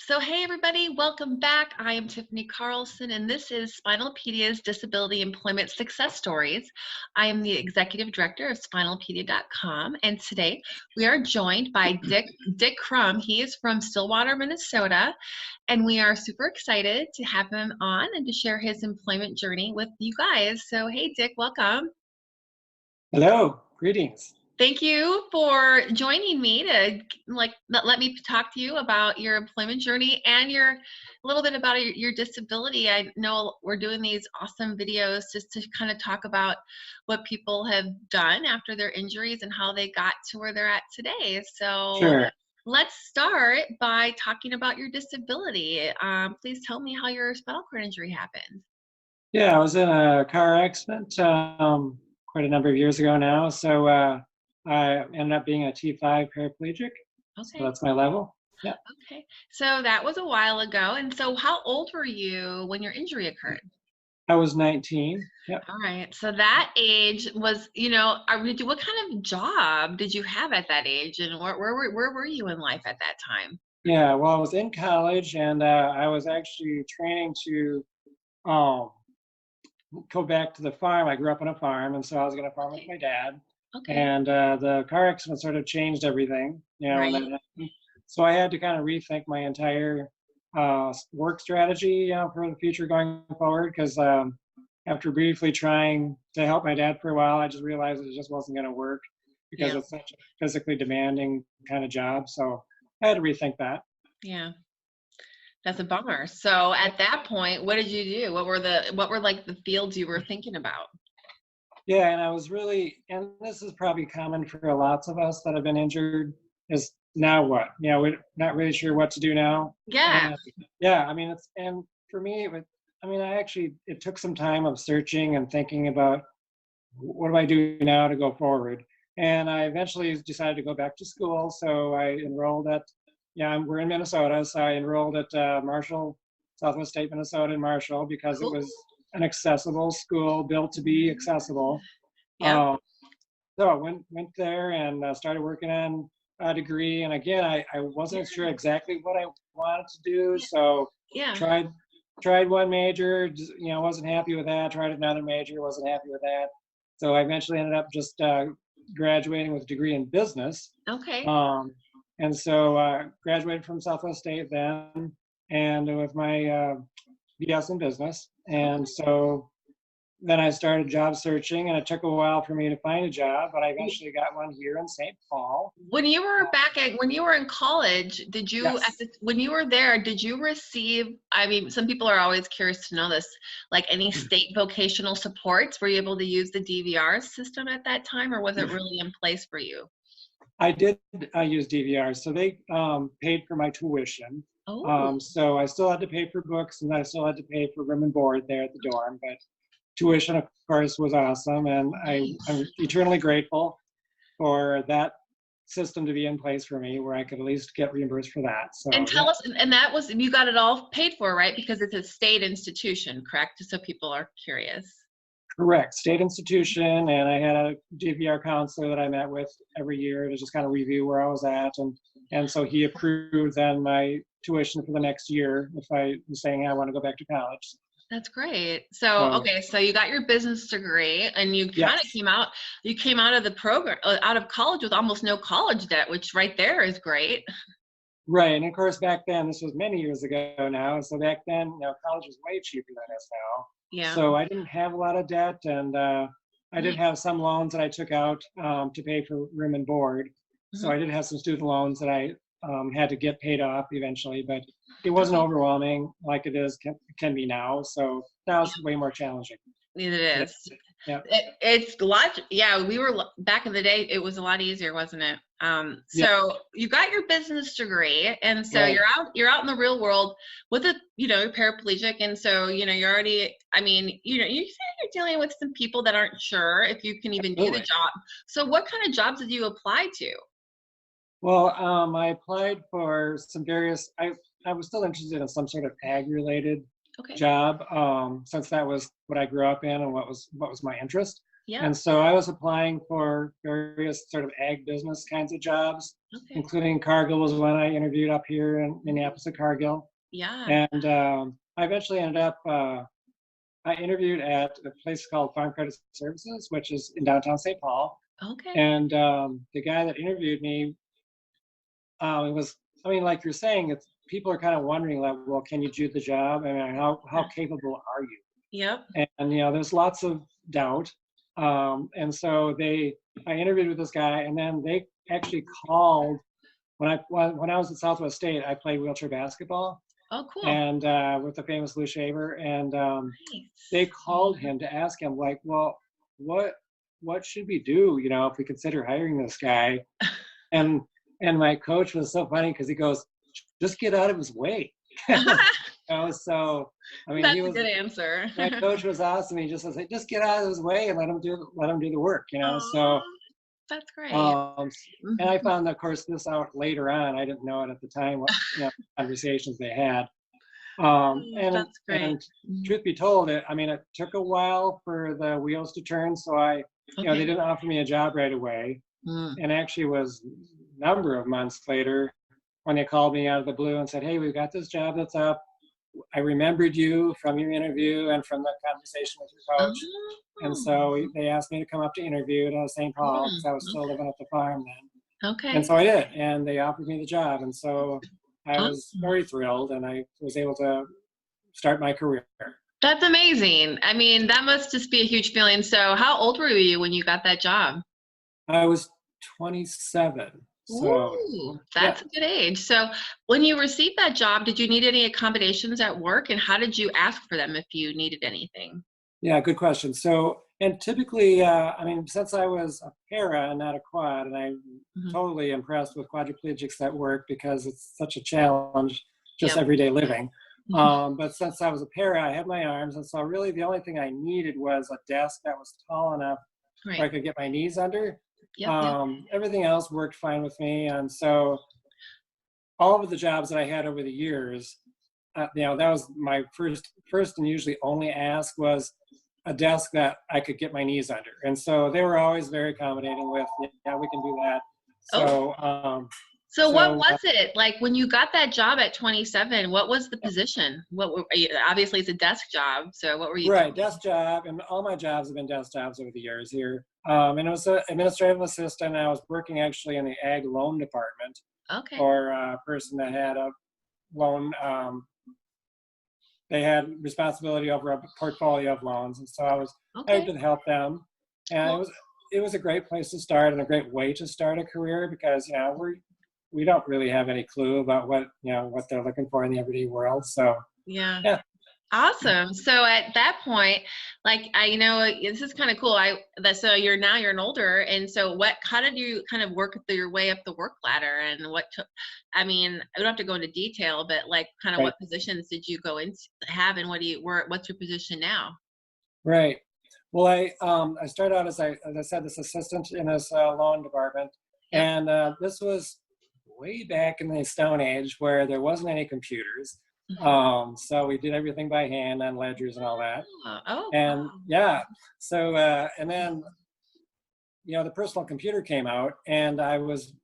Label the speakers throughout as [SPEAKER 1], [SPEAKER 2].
[SPEAKER 1] So, hey everybody, welcome back. I am Tiffany Carlson, and this is SPINALpedia's Disability Employment Success Stories. I am the Executive Director of SPINALpedia.com, and today we are joined by Dick Crumb. He is from Stillwater, Minnesota, and we are super excited to have him on and to share his employment journey with you guys. So, hey Dick, welcome.
[SPEAKER 2] Hello, greetings.
[SPEAKER 1] Thank you for joining me to let me talk to you about your employment journey and a little bit about your disability. I know we're doing these awesome videos just to kind of talk about what people have done after their injuries and how they got to where they're at today. So
[SPEAKER 2] Sure.
[SPEAKER 1] let's start by talking about your disability. Please tell me how your spinal cord injury happened.
[SPEAKER 2] Yeah, I was in a car accident quite a number of years ago now. So I ended up being a T5 paraplegic. So
[SPEAKER 1] Okay.
[SPEAKER 2] that's my level. Yeah.
[SPEAKER 1] Okay. So that was a while ago. And so how old were you when your injury occurred?
[SPEAKER 2] I was 19. Yep.
[SPEAKER 1] All right. So that age was, what kind of job did you have at that age? And where were you in life at that time?
[SPEAKER 2] Yeah. Well, I was in college and I was actually training to um, go back to the farm. I grew up on a farm, and so I was going to farm with
[SPEAKER 1] Okay.
[SPEAKER 2] my dad.
[SPEAKER 1] Okay.
[SPEAKER 2] And the car accident sort of changed everything, when that
[SPEAKER 1] Right.
[SPEAKER 2] happened. So I had to kind of rethink my entire work strategy, for the future going forward. Because after briefly trying to help my dad for a while, I just realized it just wasn't going to work because
[SPEAKER 1] Yeah.
[SPEAKER 2] it's such a physically demanding kind of job. So I had to rethink that.
[SPEAKER 1] Yeah. That's a bummer. So at that point, what did you do? What were like the fields you were thinking about?
[SPEAKER 2] Yeah, and I was really, and this is probably common for lots of us that have been injured, is now what? We're not really sure what to do now.
[SPEAKER 1] Yeah.
[SPEAKER 2] And yeah, I mean, and for me, it took some time of searching and thinking about what do I do now to go forward. And I eventually decided to go back to school. So I enrolled at, we're in Minnesota. So I enrolled at Marshall, Southwest State, Minnesota in Marshall because it
[SPEAKER 1] Cool.
[SPEAKER 2] was an accessible school built to be accessible.
[SPEAKER 1] Yep.
[SPEAKER 2] So I went there and started working on a degree. And again, I wasn't sure exactly what I wanted to do. So
[SPEAKER 1] Yeah.
[SPEAKER 2] tried one major, wasn't happy with that. Tried another major, wasn't happy with that. So I eventually ended up just graduating with a degree in business.
[SPEAKER 1] Okay.
[SPEAKER 2] And so graduated from Southwest State then, and with my BS in business. And so then I started job searching, and it took a while for me to find a job, but I eventually got one here in St. Paul.
[SPEAKER 1] When you were in college, did you
[SPEAKER 2] Yes.
[SPEAKER 1] when you were there, did you receive, I mean, some people are always curious to know this, like any state vocational supports? Were you able to use the DVR system at that time, or was it really in place for you?
[SPEAKER 2] I did use DVR, so they paid for my tuition.
[SPEAKER 1] Oh,
[SPEAKER 2] So I still had to pay for books, and I still had to pay for room and board there at the dorm, but tuition, of course, was awesome, and I'm eternally grateful for that system to be in place for me, where I could at least get reimbursed for that. So
[SPEAKER 1] and
[SPEAKER 2] yeah,
[SPEAKER 1] tell us, and that was, you got it all paid for, right? Because it's a state institution, correct? Just so people are curious.
[SPEAKER 2] correct. State institution, and I had a DVR counselor that I met with every year to just kind of review where I was at, and so he approved then my tuition for the next year if I was saying, hey, I want to go back to college.
[SPEAKER 1] That's great. So,
[SPEAKER 2] So
[SPEAKER 1] okay, so you got your business degree and you kind of
[SPEAKER 2] yes.
[SPEAKER 1] came out of the program, out of college with almost no college debt, which right there is great.
[SPEAKER 2] Right, and of course back then, this was many years ago now, so back then, college was way cheaper than it is now.
[SPEAKER 1] Yeah.
[SPEAKER 2] So I didn't have a lot of debt, and I did
[SPEAKER 1] Nice.
[SPEAKER 2] have some loans that I took out to pay for room and board. So I did have some student loans that I had to get paid off eventually, but it wasn't
[SPEAKER 1] Okay.
[SPEAKER 2] overwhelming like it can be now. So now it's way more challenging.
[SPEAKER 1] It
[SPEAKER 2] Yeah.
[SPEAKER 1] is.
[SPEAKER 2] Yeah.
[SPEAKER 1] It's a lot. Yeah, we were back in the day. It was a lot easier, wasn't it?
[SPEAKER 2] Yeah.
[SPEAKER 1] So you got your business degree, and so
[SPEAKER 2] Right.
[SPEAKER 1] you're out in the real world with a, you're paraplegic, and so you're already. I mean, you say you're dealing with some people that aren't sure if you can even do the
[SPEAKER 2] Absolutely.
[SPEAKER 1] job. So what kind of jobs did you apply to?
[SPEAKER 2] Well, I applied for some various. I was still interested in some sort of ag-related
[SPEAKER 1] Okay.
[SPEAKER 2] job, since that was what I grew up in and what was my interest.
[SPEAKER 1] Yeah.
[SPEAKER 2] And so I was applying for various sort of ag business kinds of jobs,
[SPEAKER 1] Okay.
[SPEAKER 2] including Cargill was one I interviewed up here in Minneapolis at Cargill.
[SPEAKER 1] Yeah.
[SPEAKER 2] And I eventually ended up, I interviewed at a place called Farm Credit Services, which is in downtown St. Paul.
[SPEAKER 1] Okay.
[SPEAKER 2] And the guy that interviewed me, it was, I mean, like you're saying, it's people are kind of wondering, like, well, can you do the job? I mean, how capable are you?
[SPEAKER 1] Yep.
[SPEAKER 2] And there's lots of doubt. And so I interviewed with this guy, and then they actually called when I was at Southwest State. I played wheelchair basketball,
[SPEAKER 1] Oh, cool.
[SPEAKER 2] and with the famous Lou Shaver, and they
[SPEAKER 1] Nice.
[SPEAKER 2] called him to ask him, like, well, what should we do? If we consider hiring this guy, and my coach was so funny because he goes, just get out of his way. So I mean,
[SPEAKER 1] That's a good answer.
[SPEAKER 2] my coach was awesome. He just was like, just get out of his way and let him do the work. So
[SPEAKER 1] Aw, that's great.
[SPEAKER 2] and I found, of course, this out later on. I didn't know it at the time. What conversations they had.
[SPEAKER 1] That's great.
[SPEAKER 2] And truth be told, I mean, it took a while for the wheels to turn. So they
[SPEAKER 1] Okay.
[SPEAKER 2] didn't offer me a job right away, and actually was a number of months later when they called me out of the blue and said, hey, we've got this job that's up. I remembered you from your interview and from the conversation with your coach. And so they asked me to come up to interview at St. Paul because I was still living at the farm then.
[SPEAKER 1] Okay.
[SPEAKER 2] And so I did, and they offered me the job. And so I was
[SPEAKER 1] Awesome.
[SPEAKER 2] very thrilled, and I was able to start my career.
[SPEAKER 1] That's amazing. I mean, that must just be a huge feeling. So how old were you when you got that job?
[SPEAKER 2] I was 27. So
[SPEAKER 1] Ooh, that's a good age. So when you received that job, did you need any accommodations at work, and how did you ask for them if you needed anything?
[SPEAKER 2] yeah, good question. So, and typically, I mean, since I was a para and not a quad, and I'm
[SPEAKER 1] Mhm.
[SPEAKER 2] totally impressed with quadriplegics that work because it's such a challenge, just
[SPEAKER 1] Yep.
[SPEAKER 2] everyday living.
[SPEAKER 1] Mhm.
[SPEAKER 2] But since I was a para, I had my arms, and so really the only thing I needed was a desk that was tall enough where I
[SPEAKER 1] Right.
[SPEAKER 2] could get my knees under.
[SPEAKER 1] Yep. Yep.
[SPEAKER 2] Everything else worked fine with me, and so all of the jobs that I had over the years, that was my first and usually only ask was a desk that I could get my knees under. And so they were always very accommodating with, yeah, we can do that.
[SPEAKER 1] Oh,
[SPEAKER 2] So,
[SPEAKER 1] so what
[SPEAKER 2] so
[SPEAKER 1] was it like when you got that job at 27? What was the position? Obviously it's a desk job. So what were you
[SPEAKER 2] right,
[SPEAKER 1] doing?
[SPEAKER 2] desk job, and all my jobs have been desk jobs over the years here. And it was an administrative assistant. I was working actually in the ag loan department
[SPEAKER 1] Okay.
[SPEAKER 2] for a person that had a loan. They had responsibility over a portfolio of loans, and so I was hired
[SPEAKER 1] Okay.
[SPEAKER 2] to help them. And
[SPEAKER 1] Cool.
[SPEAKER 2] it was a great place to start and a great way to start a career because we don't really have any clue about what they're looking for in the everyday world. So
[SPEAKER 1] Yeah.
[SPEAKER 2] yeah,
[SPEAKER 1] Awesome. So at that point, like I know this is kind of cool. So you're an older, and so how did you kind of work your way up the work ladder, and what took? I mean, I don't have to go into detail, but like kind of
[SPEAKER 2] right,
[SPEAKER 1] what positions did you go into have, and what's your position now?
[SPEAKER 2] right. Well, I started out as I said, this assistant in this loan department,
[SPEAKER 1] Yep.
[SPEAKER 2] and this was way back in the Stone Age where there wasn't any computers.
[SPEAKER 1] Mhm.
[SPEAKER 2] So we did everything by hand on ledgers and all that.
[SPEAKER 1] Oh,
[SPEAKER 2] And
[SPEAKER 1] wow.
[SPEAKER 2] yeah, so and then the personal computer came out, and I was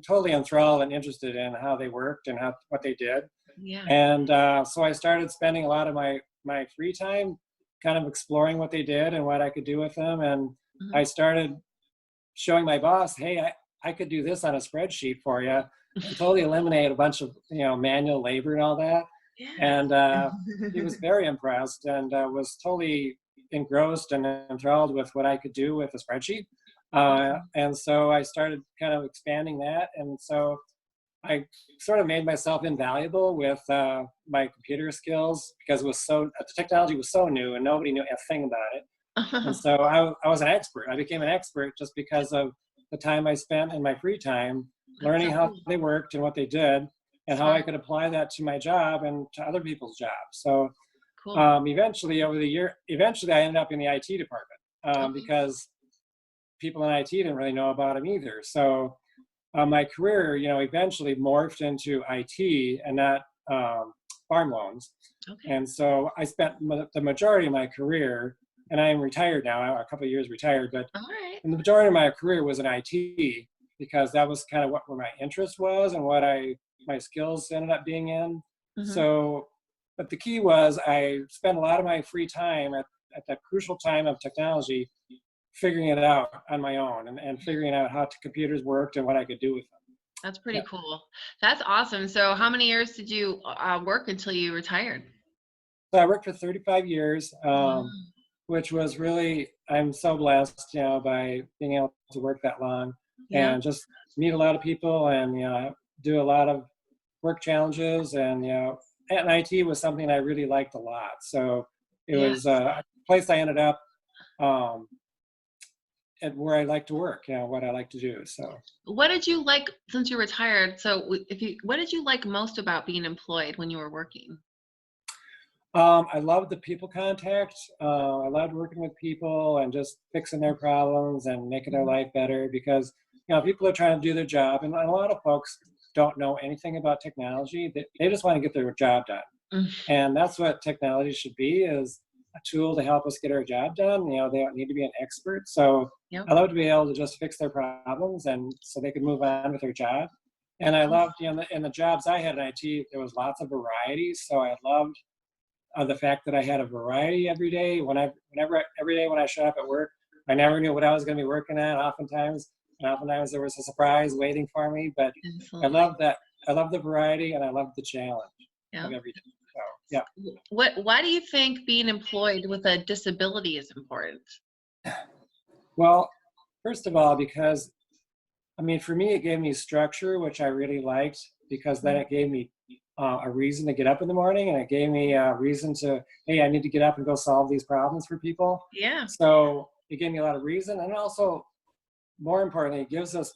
[SPEAKER 2] totally enthralled and interested in how they worked and what they did.
[SPEAKER 1] Yeah.
[SPEAKER 2] And so I started spending a lot of my free time kind of exploring what they did and what I could do with them. And I
[SPEAKER 1] Mhm.
[SPEAKER 2] started showing my boss, hey, I could do this on a spreadsheet for you and totally eliminate a bunch of manual labor and all that.
[SPEAKER 1] Yeah.
[SPEAKER 2] And he was very impressed and was totally engrossed and enthralled with what I could do with a spreadsheet. And so I started kind of expanding that. And so I sort of made myself invaluable with my computer skills because the technology was so new and nobody knew a thing about it. And so I was an expert. I became an expert just because of the time I spent in my free time
[SPEAKER 1] That's so
[SPEAKER 2] learning how
[SPEAKER 1] cool.
[SPEAKER 2] they worked and what they did and how I
[SPEAKER 1] Smart.
[SPEAKER 2] could apply that to my job and to other people's jobs. So
[SPEAKER 1] Cool.
[SPEAKER 2] eventually I ended up in the IT department
[SPEAKER 1] Okay.
[SPEAKER 2] because people in IT didn't really know about them either. So my career, eventually morphed into IT and not farm loans.
[SPEAKER 1] Okay.
[SPEAKER 2] And so I spent the majority of my career and I'm retired now, a couple of years retired, but
[SPEAKER 1] All right.
[SPEAKER 2] and the majority of my career was in IT because that was kind of where my interest was and what my skills ended up being in.
[SPEAKER 1] Mm-hmm.
[SPEAKER 2] So, but the key was I spent a lot of my free time at that crucial time of technology figuring it out on my own and figuring out how computers worked and what I could do with them.
[SPEAKER 1] That's
[SPEAKER 2] Yeah.
[SPEAKER 1] pretty cool. That's awesome. So how many years did you work until you retired?
[SPEAKER 2] So I worked for 35 years,
[SPEAKER 1] Wow.
[SPEAKER 2] which was really, I'm so blessed, by being able to work that long
[SPEAKER 1] Yeah.
[SPEAKER 2] and just meet a lot of people and, do a lot of work challenges. And IT was something I really liked a lot. So it
[SPEAKER 1] Yeah.
[SPEAKER 2] was a place I ended up at where I like to work, what I like to do. So
[SPEAKER 1] What did you like since you retired? So what did you like most about being employed when you were working?
[SPEAKER 2] I loved the people contact. I loved working with people and just fixing their problems and making their
[SPEAKER 1] Mhm.
[SPEAKER 2] life better because, people are trying to do their job. And a lot of folks don't know anything about technology. They just want to get their job done.
[SPEAKER 1] Mm.
[SPEAKER 2] And that's what technology should be, is a tool to help us get our job done. They don't need to be an expert. So
[SPEAKER 1] Yep.
[SPEAKER 2] I love to be able to just fix their problems and so they could move on with their job. And I loved, in the jobs I had in IT, there was lots of variety. So I loved the fact that I had a variety every day. Every day when I showed up at work, I never knew what I was going to be working on. Oftentimes there was a surprise waiting for me. But I
[SPEAKER 1] Absolutely.
[SPEAKER 2] love that. I love the variety and I love the challenge
[SPEAKER 1] Yeah.
[SPEAKER 2] of every day. So yeah.
[SPEAKER 1] Why do you think being employed with a disability is important?
[SPEAKER 2] Well, first of all, because for me, it gave me structure, which I really liked, because then
[SPEAKER 1] Mhm.
[SPEAKER 2] it gave me a reason to get up in the morning, and it gave me a reason to, hey, I need to get up and go solve these problems for people.
[SPEAKER 1] Yeah.
[SPEAKER 2] So it gave me a lot of reason, and also, more importantly, it gives us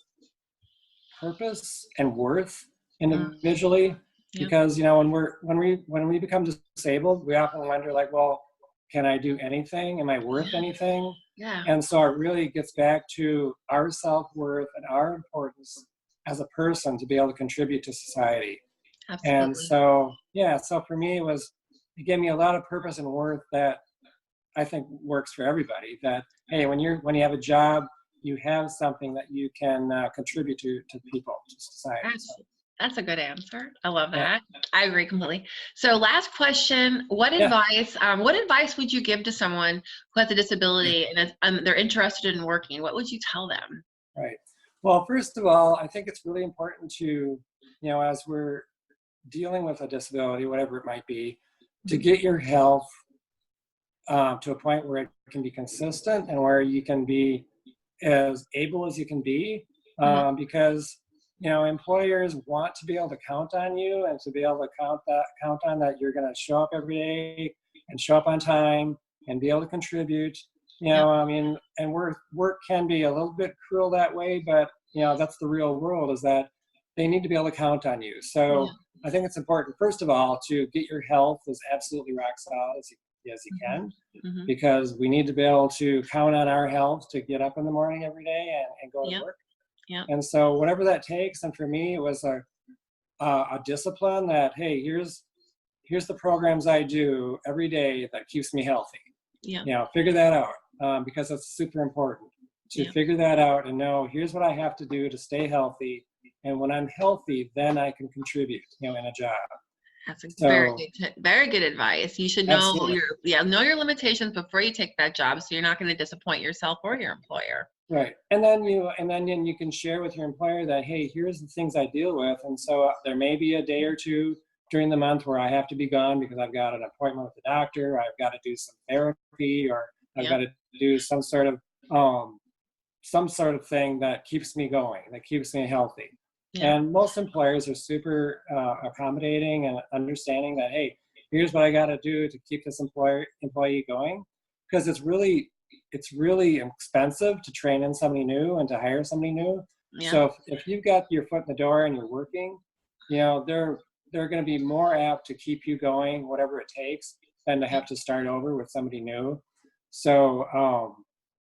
[SPEAKER 2] purpose and worth
[SPEAKER 1] Mm.
[SPEAKER 2] individually.
[SPEAKER 1] Yeah.
[SPEAKER 2] Because when we become disabled, we often wonder like, well, can I do anything? Am I worth anything?
[SPEAKER 1] Yeah.
[SPEAKER 2] And so it really gets back to our self-worth and our importance as a person to be able to contribute to society. And
[SPEAKER 1] Absolutely.
[SPEAKER 2] so, yeah, so for me, it gave me a lot of purpose and worth that I think works for everybody. That, hey, when you have a job, you have something that you can contribute to people, to society. So,
[SPEAKER 1] That's that's a good answer. I love
[SPEAKER 2] yeah,
[SPEAKER 1] that. I agree completely. So last question,
[SPEAKER 2] yeah,
[SPEAKER 1] what advice would you give to someone who has a disability and they're interested in working? What would you tell them?
[SPEAKER 2] right. Well, first of all, I think it's really important to, as we're dealing with a disability, whatever it might be, to
[SPEAKER 1] Mhm.
[SPEAKER 2] get your health to a point where it can be consistent and where you can be as able as you can be,
[SPEAKER 1] Mhm.
[SPEAKER 2] because employers want to be able to count on you and to be able to count on that you're going to show up every day and show up on time and be able to contribute.
[SPEAKER 1] Yep.
[SPEAKER 2] And work can be a little bit cruel that way, but that's the real world, is that they need to be able to count on you.
[SPEAKER 1] Yeah.
[SPEAKER 2] So I think it's important, first of all, to get your health as absolutely rock solid as you
[SPEAKER 1] Mhm.
[SPEAKER 2] can,
[SPEAKER 1] Mhm.
[SPEAKER 2] because we need to be able to count on our health to get up in the morning every day and go to
[SPEAKER 1] Yep.
[SPEAKER 2] work.
[SPEAKER 1] Yep.
[SPEAKER 2] And so whatever that takes, and for me, it was a discipline that, hey, here's the programs I do every day that keeps me healthy.
[SPEAKER 1] Yep.
[SPEAKER 2] Figure that out, because it's super important to
[SPEAKER 1] Yep.
[SPEAKER 2] figure that out and know, here's what I have to do to stay healthy. And when I'm healthy, then I can contribute, in a job.
[SPEAKER 1] That's a
[SPEAKER 2] So
[SPEAKER 1] very good advice. You should
[SPEAKER 2] absolutely.
[SPEAKER 1] know your limitations before you take that job, so you're not going to disappoint yourself or your employer.
[SPEAKER 2] Right. And then you can share with your employer that, hey, here's the things I deal with. And so there may be a day or two during the month where I have to be gone because I've got an appointment with the doctor, I've got to do some therapy, or I've got
[SPEAKER 1] Yep.
[SPEAKER 2] to do some sort of thing that keeps me going, that keeps me healthy.
[SPEAKER 1] Yep.
[SPEAKER 2] And most employers are super accommodating and understanding that, hey, here's what I got to do to keep this employee going, because it's really expensive to train in somebody new and to hire somebody new.
[SPEAKER 1] Yep.
[SPEAKER 2] So if you've got your foot in the door and you're working, they're going to be more apt to keep you going, whatever it takes, than to have to start over with somebody new. So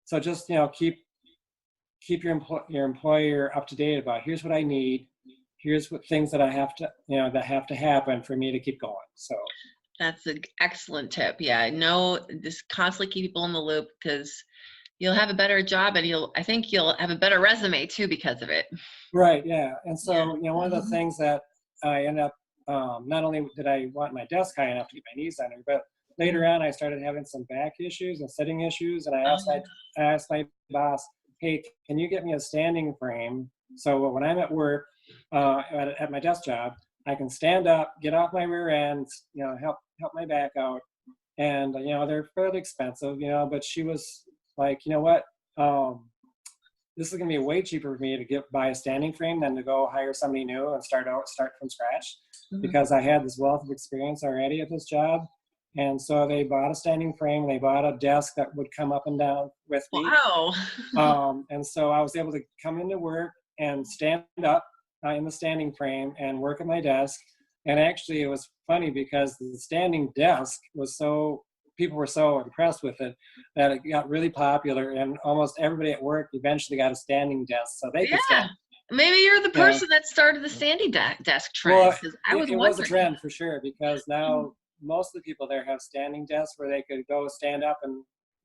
[SPEAKER 2] so just keep your employer up to date about, here's what I need, here's what things that I have to that have to happen for me to keep going. So
[SPEAKER 1] That's an excellent tip. Yeah, no, just constantly keep people in the loop because you'll have a better job and I think you'll have a better resume too because of it.
[SPEAKER 2] Right, yeah. And
[SPEAKER 1] Yeah.
[SPEAKER 2] so, one of the things that I ended up, not only did I want my desk high enough to get my knees under, but later on I started having some back issues and sitting issues. And
[SPEAKER 1] Oh,
[SPEAKER 2] I asked my boss, hey, can you get me a standing frame? So when I'm at work, at my desk job, I can stand up, get off my rear end, help my back out. And, they're fairly expensive, but she was like, you know what? This is going to be way cheaper for me to buy a standing frame than to go hire somebody new and start from scratch,
[SPEAKER 1] mhm.
[SPEAKER 2] because I had this wealth of experience already at this job. And so they bought a standing frame. They bought a desk that would come up and down with me.
[SPEAKER 1] Wow.
[SPEAKER 2] And so I was able to come into work and stand up in the standing frame and work at my desk. And actually, it was funny because the standing desk was people were so impressed with it that it got really popular. And almost everybody at work eventually got a standing desk so they could
[SPEAKER 1] Yeah.
[SPEAKER 2] stand.
[SPEAKER 1] Maybe you're the
[SPEAKER 2] Yeah.
[SPEAKER 1] person that started the standing desk trend
[SPEAKER 2] Well,
[SPEAKER 1] because I was
[SPEAKER 2] it was a
[SPEAKER 1] wondering.
[SPEAKER 2] trend for sure, because now most of the people there have standing desks where they could go stand up and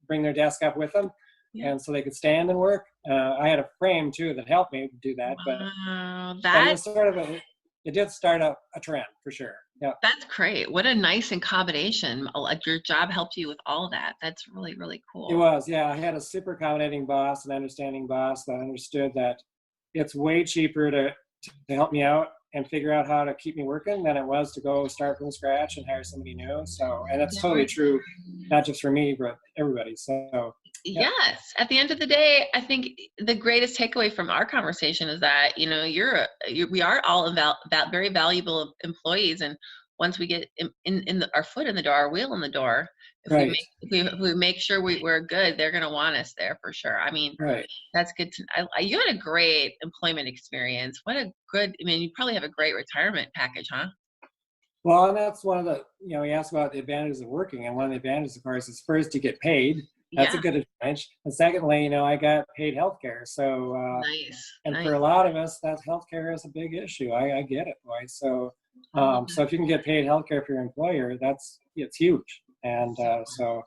[SPEAKER 2] bring their desk up with them.
[SPEAKER 1] Yeah.
[SPEAKER 2] And so they could stand and work. I had a frame too that helped me do that,
[SPEAKER 1] Wow,
[SPEAKER 2] but it was sort of it did start a trend for sure. Yeah,
[SPEAKER 1] that's great. What a nice accommodation. Like your job helped you with all of that. That's really, really
[SPEAKER 2] it
[SPEAKER 1] cool.
[SPEAKER 2] was. Yeah, I had a super accommodating boss, an understanding boss that understood that it's way cheaper to help me out and figure out how to keep me working than it was to go start from scratch and hire somebody new. So, and that's totally true, not just for me, but everybody. So, yeah,
[SPEAKER 1] Yes. At the end of the day, I think the greatest takeaway from our conversation is that, we are all very valuable employees. And once we get our foot in the door, our wheel in the door,
[SPEAKER 2] right,
[SPEAKER 1] if we make sure we're good, they're going to want us there for sure. I mean,
[SPEAKER 2] right.
[SPEAKER 1] that's good you had a great employment experience. You probably have a great retirement package, huh?
[SPEAKER 2] Well, and that's one of the, you asked about the advantages of working. And one of the advantages, of course, is first you get paid. That's a
[SPEAKER 1] Yeah.
[SPEAKER 2] good advantage. And secondly, I got paid healthcare. So,
[SPEAKER 1] Nice.
[SPEAKER 2] and for
[SPEAKER 1] Nice.
[SPEAKER 2] a lot of us, that healthcare is a big issue. I get it, boy. So, so if you can get paid healthcare for your employer, it's huge. And so,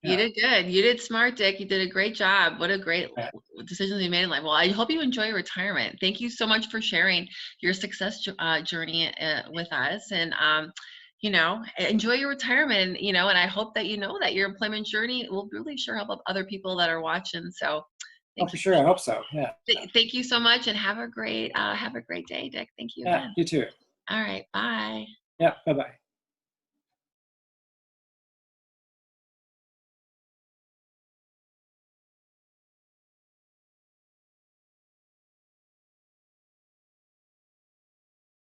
[SPEAKER 1] You
[SPEAKER 2] yeah,
[SPEAKER 1] did good. You did smart, Dick. You did a great job. What a great
[SPEAKER 2] yeah.
[SPEAKER 1] decisions you made in life. Well, I hope you enjoy your retirement. Thank you so much for sharing your success journey with us. And, enjoy your retirement, and I hope that that your employment journey will really sure help other people that are watching. So
[SPEAKER 2] Oh,
[SPEAKER 1] thank
[SPEAKER 2] for
[SPEAKER 1] you.
[SPEAKER 2] sure. I hope so. Yeah,
[SPEAKER 1] Thank you so much and have a great day, Dick. Thank you
[SPEAKER 2] yeah.
[SPEAKER 1] again.
[SPEAKER 2] You too.
[SPEAKER 1] All right. Bye.
[SPEAKER 2] Yeah. Bye bye.